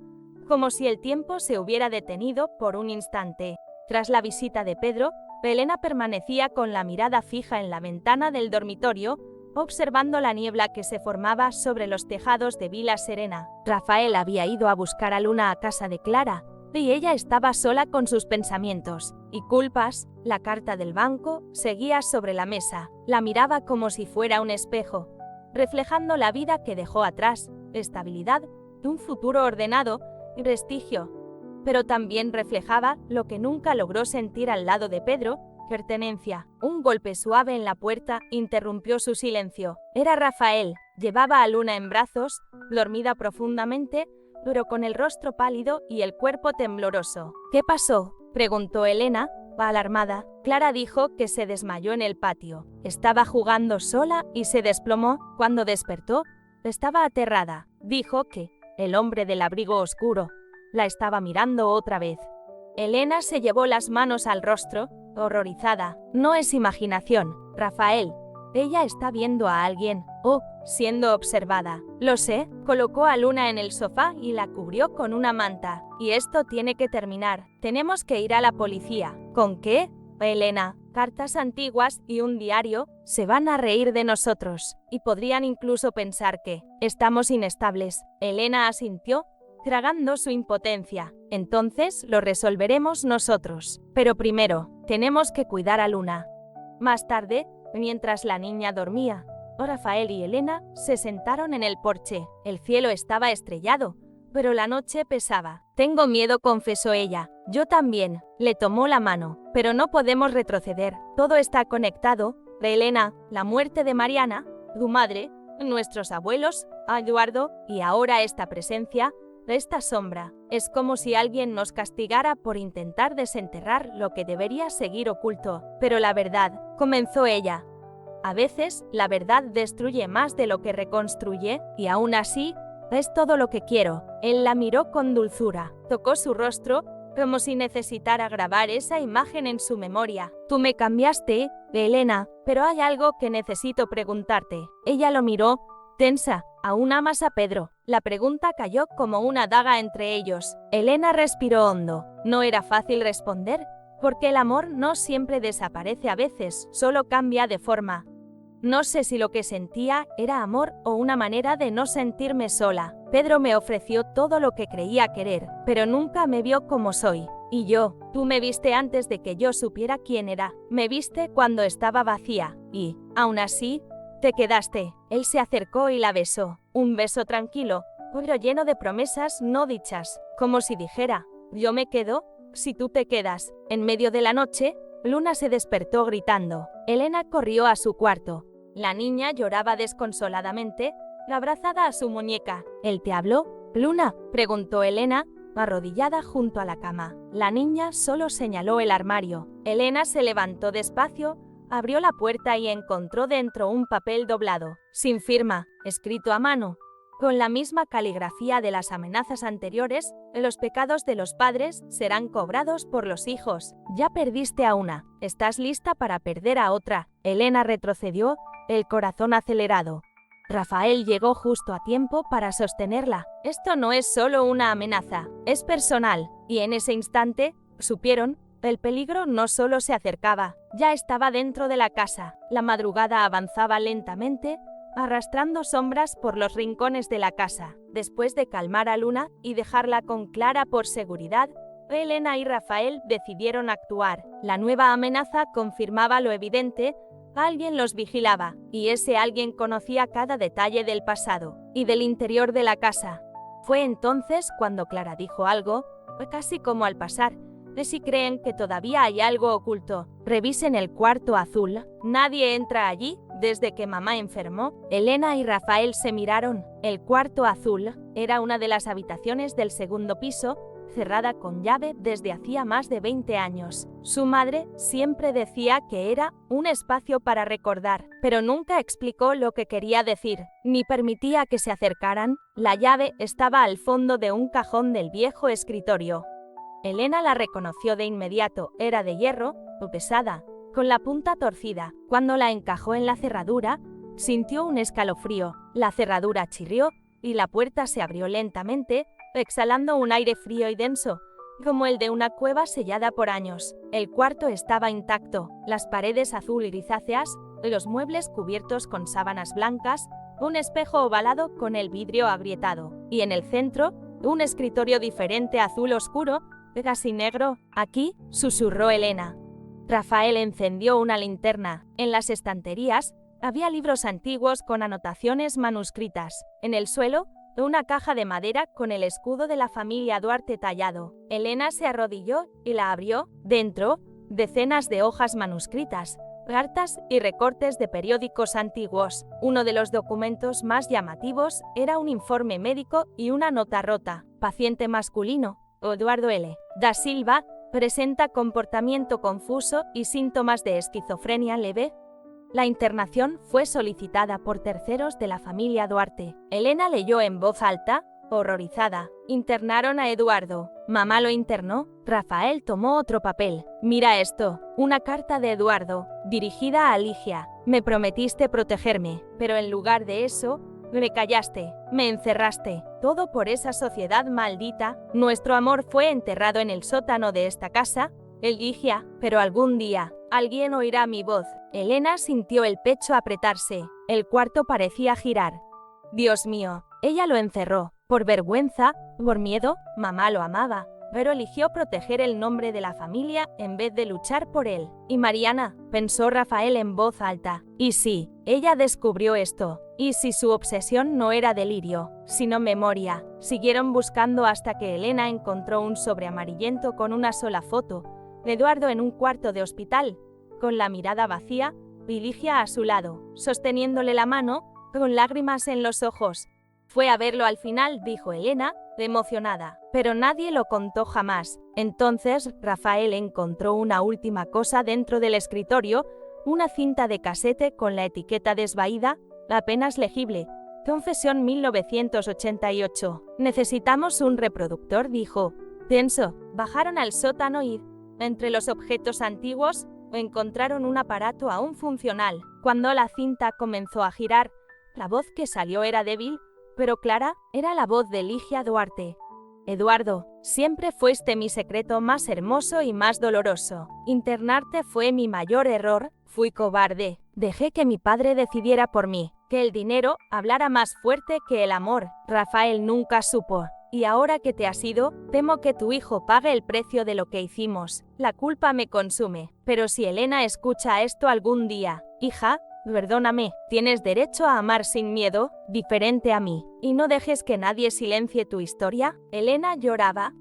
como si el tiempo se hubiera detenido por un instante. Tras la visita de Pedro, Elena permanecía con la mirada fija en la ventana del dormitorio, observando la niebla que se formaba sobre los tejados de Vila Serena. Rafael había ido a buscar a Luna a casa de Clara, y ella estaba sola con sus pensamientos y culpas. La carta del banco seguía sobre la mesa. La miraba como si fuera un espejo, reflejando la vida que dejó atrás, estabilidad, un futuro ordenado y prestigio. Pero también reflejaba lo que nunca logró sentir al lado de Pedro, pertenencia. Un golpe suave en la puerta interrumpió su silencio. Era Rafael. Llevaba a Luna en brazos, dormida profundamente, pero con el rostro pálido y el cuerpo tembloroso. ¿Qué pasó?, preguntó Elena, alarmada. Clara dijo que se desmayó en el patio. Estaba jugando sola y se desplomó. Cuando despertó, estaba aterrada. Dijo que el hombre del abrigo oscuro la estaba mirando otra vez. Elena se llevó las manos al rostro, horrorizada. No es imaginación, Rafael. Ella está viendo a alguien, o siendo observada. Lo sé, colocó a Luna en el sofá y la cubrió con una manta. Y esto tiene que terminar. Tenemos que ir a la policía. ¿Con qué? Elena, cartas antiguas y un diario, se van a reír de nosotros, y podrían incluso pensar que estamos inestables. Elena asintió, tragando su impotencia. Entonces lo resolveremos nosotros. Pero primero, tenemos que cuidar a Luna. Más tarde, mientras la niña dormía, Rafael y Elena se sentaron en el porche. El cielo estaba estrellado, pero la noche pesaba. Tengo miedo, confesó ella. Yo también. Le tomó la mano. Pero no podemos retroceder. Todo está conectado. De Elena, la muerte de Mariana, tu madre, nuestros abuelos, a Eduardo, y ahora esta presencia, esta sombra. Es como si alguien nos castigara por intentar desenterrar lo que debería seguir oculto. Pero la verdad, comenzó ella. A veces, la verdad destruye más de lo que reconstruye, y aún así, es todo lo que quiero. Él la miró con dulzura, tocó su rostro, como si necesitara grabar esa imagen en su memoria. Tú me cambiaste, Elena, pero hay algo que necesito preguntarte. Ella lo miró, tensa. ¿Aún amas a Pedro? La pregunta cayó como una daga entre ellos. Elena respiró hondo. No era fácil responder, porque el amor no siempre desaparece, a veces solo cambia de forma. No sé si lo que sentía era amor o una manera de no sentirme sola. Pedro me ofreció todo lo que creía querer, pero nunca me vio como soy. Y yo, tú me viste antes de que yo supiera quién era. Me viste cuando estaba vacía, y, aún así, te quedaste. Él se acercó y la besó. Un beso tranquilo, pero lleno de promesas no dichas, como si dijera, yo me quedo, si tú te quedas. En medio de la noche, Luna se despertó gritando. Elena corrió a su cuarto. La niña lloraba desconsoladamente, abrazada a su muñeca. ¿Él te habló, Luna?, preguntó Elena, arrodillada junto a la cama. La niña solo señaló el armario. Elena se levantó despacio, abrió la puerta y encontró dentro un papel doblado, sin firma, escrito a mano. Con la misma caligrafía de las amenazas anteriores, los pecados de los padres serán cobrados por los hijos. Ya perdiste a una, ¿estás lista para perder a otra? Elena retrocedió, el corazón acelerado. Rafael llegó justo a tiempo para sostenerla. Esto no es solo una amenaza, es personal. Y en ese instante, supieron, el peligro no solo se acercaba, ya estaba dentro de la casa. La madrugada avanzaba lentamente, arrastrando sombras por los rincones de la casa. Después de calmar a Luna y dejarla con Clara por seguridad, Elena y Rafael decidieron actuar. La nueva amenaza confirmaba lo evidente: alguien los vigilaba, y ese alguien conocía cada detalle del pasado y del interior de la casa. Fue entonces cuando Clara dijo algo, casi como al pasar: si creen que todavía hay algo oculto, revisen el cuarto azul. Nadie entra allí desde que mamá enfermó. Elena y Rafael se miraron. El cuarto azul era una de las habitaciones del segundo piso, cerrada con llave desde hacía más de 20 años. Su madre siempre decía que era un espacio para recordar, pero nunca explicó lo que quería decir, ni permitía que se acercaran. La llave estaba al fondo de un cajón del viejo escritorio. Elena la reconoció de inmediato. Era de hierro, pesada, con la punta torcida. Cuando la encajó en la cerradura, sintió un escalofrío. La cerradura chirrió y la puerta se abrió lentamente, exhalando un aire frío y denso, como el de una cueva sellada por años. El cuarto estaba intacto, las paredes azul grisáceas, los muebles cubiertos con sábanas blancas, un espejo ovalado con el vidrio agrietado, y en el centro, un escritorio diferente, azul oscuro, casi negro. Aquí, susurró Elena. Rafael encendió una linterna. En las estanterías había libros antiguos con anotaciones manuscritas. En el suelo, una caja de madera con el escudo de la familia Duarte tallado. Elena se arrodilló y la abrió. Dentro, decenas de hojas manuscritas, cartas y recortes de periódicos antiguos. Uno de los documentos más llamativos era un informe médico y una nota rota. Paciente masculino, Eduardo L. da Silva, presenta comportamiento confuso y síntomas de esquizofrenia leve. La internación fue solicitada por terceros de la familia Duarte. Elena leyó en voz alta: horrorizada. Internaron a Eduardo. Mamá lo internó. Rafael tomó otro papel. Mira esto, una carta de Eduardo, dirigida a Ligia. Me prometiste protegerme, pero en lugar de eso, me callaste, me encerraste. Todo por esa sociedad maldita. Nuestro amor fue enterrado en el sótano de esta casa. Ligia, pero algún día, alguien oirá mi voz. Elena sintió el pecho apretarse. El cuarto parecía girar. Dios mío, ella lo encerró. Por vergüenza, por miedo, mamá lo amaba, pero eligió proteger el nombre de la familia en vez de luchar por él. Y Mariana, pensó Rafael en voz alta. ¿Y si ella descubrió esto? ¿Y si su obsesión no era delirio, sino memoria? Siguieron buscando hasta que Elena encontró un sobre amarillento con una sola foto de Eduardo en un cuarto de hospital, con la mirada vacía, y Ligia a su lado, sosteniéndole la mano, con lágrimas en los ojos. Fue a verlo al final, dijo Elena, emocionada, pero nadie lo contó jamás. Entonces, Rafael encontró una última cosa dentro del escritorio, una cinta de casete con la etiqueta desvaída, apenas legible. Confesión 1988. Necesitamos un reproductor, dijo. Tenso. Bajaron al sótano y, entre los objetos antiguos, encontraron un aparato aún funcional. Cuando la cinta comenzó a girar, la voz que salió era débil, pero clara, era la voz de Ligia Duarte. Eduardo, siempre fuiste mi secreto más hermoso y más doloroso. Internarte fue mi mayor error, fui cobarde. Dejé que mi padre decidiera por mí, que el dinero hablara más fuerte que el amor. Rafael nunca supo. Y ahora que te has ido, temo que tu hijo pague el precio de lo que hicimos. La culpa me consume. Pero si Elena escucha esto algún día, hija, perdóname, tienes derecho a amar sin miedo, diferente a mí. Y no dejes que nadie silencie tu historia. Elena lloraba.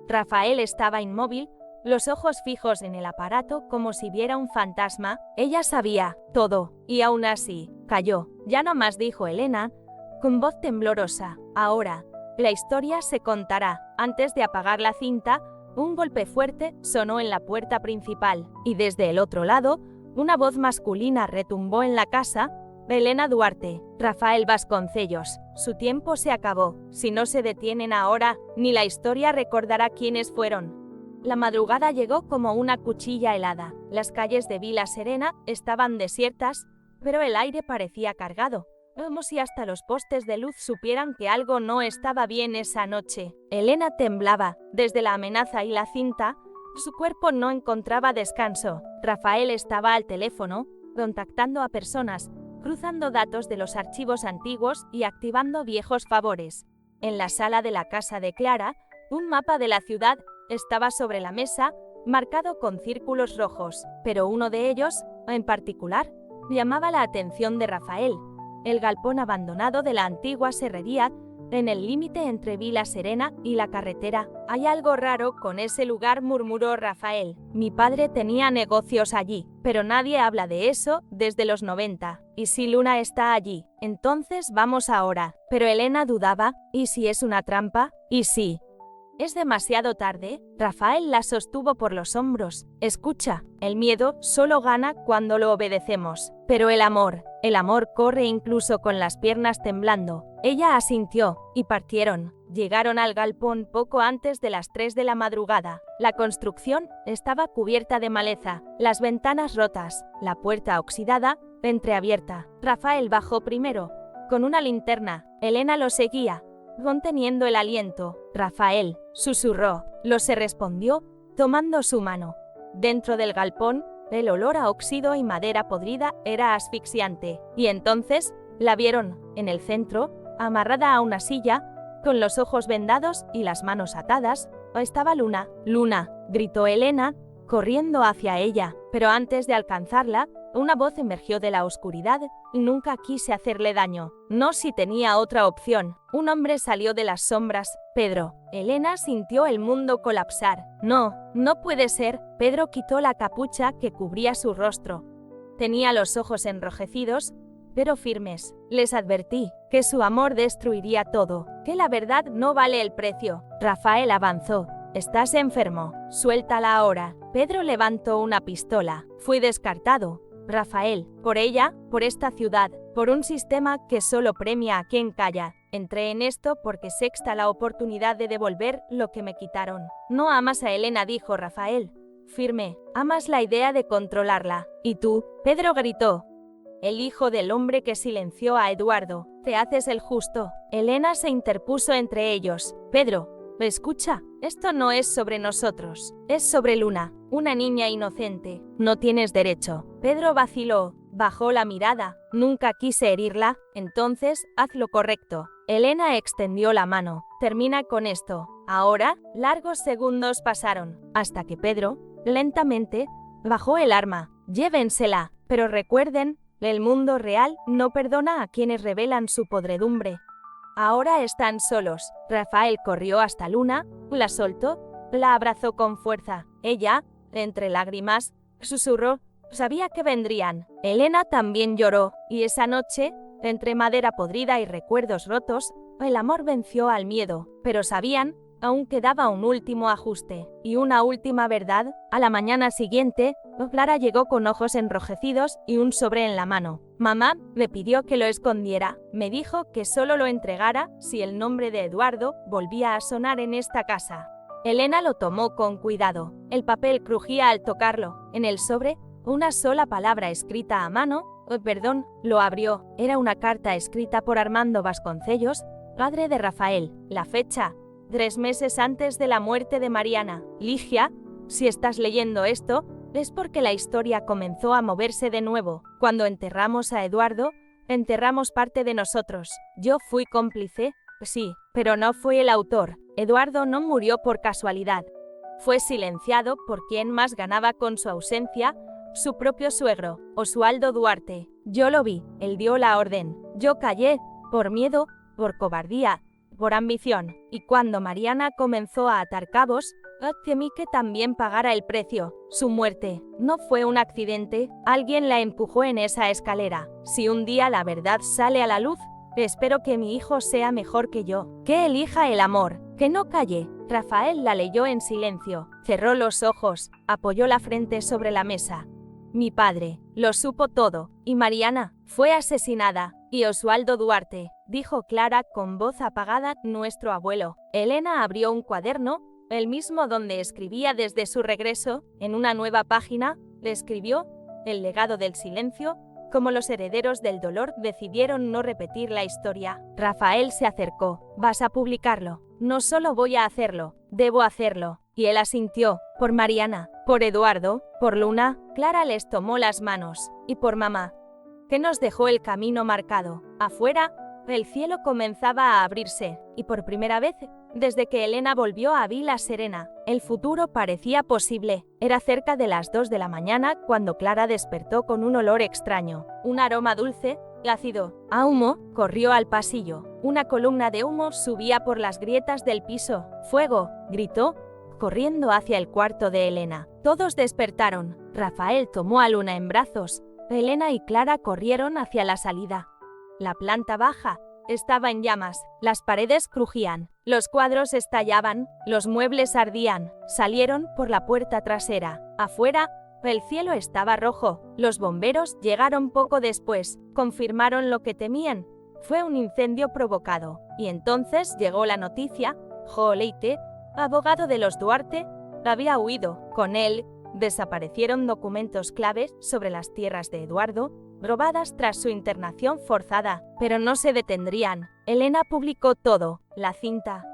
Rafael estaba inmóvil, los ojos fijos en el aparato como si viera un fantasma. Ella sabía todo, y aún así, calló. Ya no más, dijo Elena, con voz temblorosa. Ahora, la historia se contará. Antes de apagar la cinta, un golpe fuerte sonó en la puerta principal, y desde el otro lado, una voz masculina retumbó en la casa. Elena Duarte, Rafael Vasconcellos, su tiempo se acabó. Si no se detienen ahora, ni la historia recordará quiénes fueron. La madrugada llegó como una cuchilla helada. Las calles de Vila Serena estaban desiertas, pero el aire parecía cargado, como si hasta los postes de luz supieran que algo no estaba bien esa noche. Elena temblaba. Desde la amenaza y la cinta, su cuerpo no encontraba descanso. Rafael estaba al teléfono, contactando a personas, cruzando datos de los archivos antiguos y activando viejos favores. En la sala de la casa de Clara, un mapa de la ciudad estaba sobre la mesa, marcado con círculos rojos, pero uno de ellos, en particular, llamaba la atención de Rafael. El galpón abandonado de la antigua serrería, en el límite entre Vila Serena y la carretera. Hay algo raro con ese lugar, murmuró Rafael. Mi padre tenía negocios allí, pero nadie habla de eso desde los 90. ¿Y si Luna está allí? Entonces vamos ahora. Pero Elena dudaba. ¿Y si es una trampa? ¿Y si es demasiado tarde? Rafael la sostuvo por los hombros. Escucha, el miedo solo gana cuando lo obedecemos. Pero el amor corre incluso con las piernas temblando. Ella asintió, y partieron. Llegaron al galpón poco antes de las 3 de la madrugada. La construcción estaba cubierta de maleza, las ventanas rotas, la puerta oxidada, entreabierta. Rafael bajó primero, con una linterna. Elena lo seguía, conteniendo el aliento. Rafael, susurró. Lo se respondió, tomando su mano. Dentro del galpón, el olor a óxido y madera podrida era asfixiante. Y entonces, la vieron, en el centro, amarrada a una silla, con los ojos vendados y las manos atadas, estaba Luna. «Luna», gritó Elena, corriendo hacia ella, pero antes de alcanzarla, una voz emergió de la oscuridad. Nunca quise hacerle daño. No si tenía otra opción. Un hombre salió de las sombras. Pedro. Elena sintió el mundo colapsar. No, no puede ser. Pedro quitó la capucha que cubría su rostro. Tenía los ojos enrojecidos, pero firmes. Les advertí que su amor destruiría todo, que la verdad no vale el precio. Rafael avanzó. Estás enfermo. Suéltala ahora. Pedro levantó una pistola. Fui descartado. Rafael, por ella, por esta ciudad, por un sistema que solo premia a quien calla. Entré en esto porque sexta la oportunidad de devolver lo que me quitaron. No amas a Elena, dijo Rafael. Firme, amas la idea de controlarla. ¿Y tú? Pedro gritó. El hijo del hombre que silenció a Eduardo. Te haces el justo. Elena se interpuso entre ellos. Pedro, escucha, esto no es sobre nosotros. Es sobre Luna, una niña inocente. No tienes derecho. Pedro vaciló, bajó la mirada. Nunca quise herirla. Entonces, haz lo correcto. Elena extendió la mano. Termina con esto. Ahora, largos segundos pasaron, hasta que Pedro, lentamente, bajó el arma. Llévensela, pero recuerden, el mundo real no perdona a quienes revelan su podredumbre. Ahora están solos. Rafael corrió hasta Luna, la soltó, la abrazó con fuerza. Ella, entre lágrimas, susurró, sabía que vendrían. Elena también lloró, y esa noche, entre madera podrida y recuerdos rotos, el amor venció al miedo, pero sabían, aún quedaba un último ajuste y una última verdad. A la mañana siguiente, Clara llegó con ojos enrojecidos y un sobre en la mano. Mamá me pidió que lo escondiera. Me dijo que solo lo entregara si el nombre de Eduardo volvía a sonar en esta casa. Elena lo tomó con cuidado. El papel crujía al tocarlo. En el sobre, una sola palabra escrita a mano. Perdón, lo abrió. Era una carta escrita por Armando Vasconcellos, padre de Rafael. La fecha: 3 meses antes de la muerte de Mariana. Ligia, si estás leyendo esto, es porque la historia comenzó a moverse de nuevo. Cuando enterramos a Eduardo, enterramos parte de nosotros. Yo fui cómplice, sí, pero no fui el autor. Eduardo no murió por casualidad. Fue silenciado por quien más ganaba con su ausencia, su propio suegro, Oswaldo Duarte. Yo lo vi, él dio la orden. Yo callé, por miedo, por cobardía, por ambición. Y cuando Mariana comenzó a atar cabos, temí que también pagara el precio. Su muerte no fue un accidente, alguien la empujó en esa escalera. Si un día la verdad sale a la luz, espero que mi hijo sea mejor que yo, que elija el amor, que no calle. Rafael la leyó en silencio, cerró los ojos, apoyó la frente sobre la mesa. Mi padre lo supo todo, y Mariana fue asesinada, y Oswaldo Duarte, dijo Clara con voz apagada, nuestro abuelo. Elena abrió un cuaderno, el mismo donde escribía desde su regreso. En una nueva página, le escribió, el legado del silencio, como los herederos del dolor decidieron no repetir la historia. Rafael se acercó. ¿Vas a publicarlo? No solo voy a hacerlo, debo hacerlo. Y él asintió. Por Mariana, por Eduardo, por Luna. Clara les tomó las manos. Y por mamá, que nos dejó el camino marcado. Afuera, el cielo comenzaba a abrirse, y por primera vez, desde que Elena volvió a Vila Serena, el futuro parecía posible. Era cerca de las 2 de la mañana cuando Clara despertó con un olor extraño, un aroma dulce, ácido, a humo. Corrió al pasillo. Una columna de humo subía por las grietas del piso. ¡Fuego!, gritó, corriendo hacia el cuarto de Elena. Todos despertaron. Rafael tomó a Luna en brazos. Elena y Clara corrieron hacia la salida. La planta baja estaba en llamas, las paredes crujían, los cuadros estallaban, los muebles ardían. Salieron por la puerta trasera. Afuera, el cielo estaba rojo. Los bomberos llegaron poco después, confirmaron lo que temían. Fue un incendio provocado. Y entonces llegó la noticia. Jo Leite, abogado de los Duarte, había huido. Con él, desaparecieron documentos claves sobre las tierras de Eduardo, robadas tras su internación forzada, pero no se detendrían. Elena publicó todo, la cinta,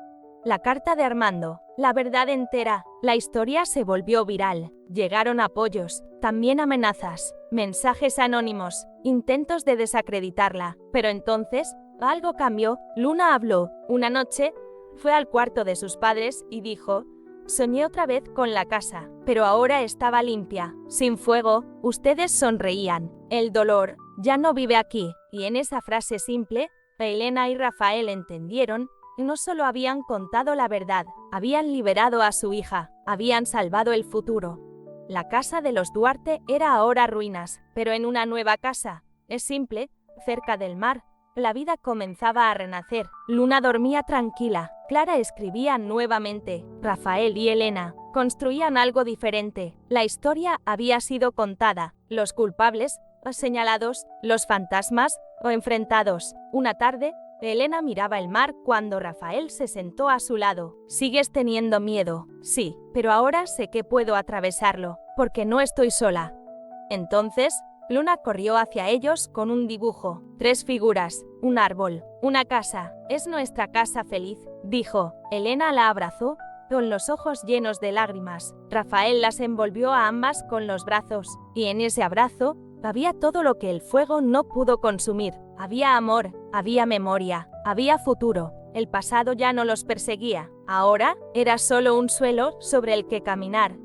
la carta de Armando, la verdad entera. La historia se volvió viral. Llegaron apoyos, también amenazas, mensajes anónimos, intentos de desacreditarla. Pero entonces, algo cambió. Luna habló. Una noche, fue al cuarto de sus padres y dijo: soñé otra vez con la casa, pero ahora estaba limpia, sin fuego. Ustedes sonreían. El dolor ya no vive aquí. Y en esa frase simple, Elena y Rafael entendieron, no solo habían contado la verdad, habían liberado a su hija, habían salvado el futuro. La casa de los Duarte era ahora ruinas, pero en una nueva casa, es simple, cerca del mar, la vida comenzaba a renacer. Luna dormía tranquila. Clara escribía nuevamente. Rafael y Elena construían algo diferente. La historia había sido contada. Los culpables, señalados, los fantasmas, o enfrentados. Una tarde, Elena miraba el mar cuando Rafael se sentó a su lado. ¿Sigues teniendo miedo? Sí, pero ahora sé que puedo atravesarlo, porque no estoy sola. Entonces, Luna corrió hacia ellos con un dibujo. 3 figuras, un árbol, una casa. Es nuestra casa feliz, dijo. Elena la abrazó, con los ojos llenos de lágrimas. Rafael las envolvió a ambas con los brazos, y en ese abrazo había todo lo que el fuego no pudo consumir. Había amor, había memoria, había futuro. El pasado ya no los perseguía. Ahora era solo un suelo sobre el que caminar.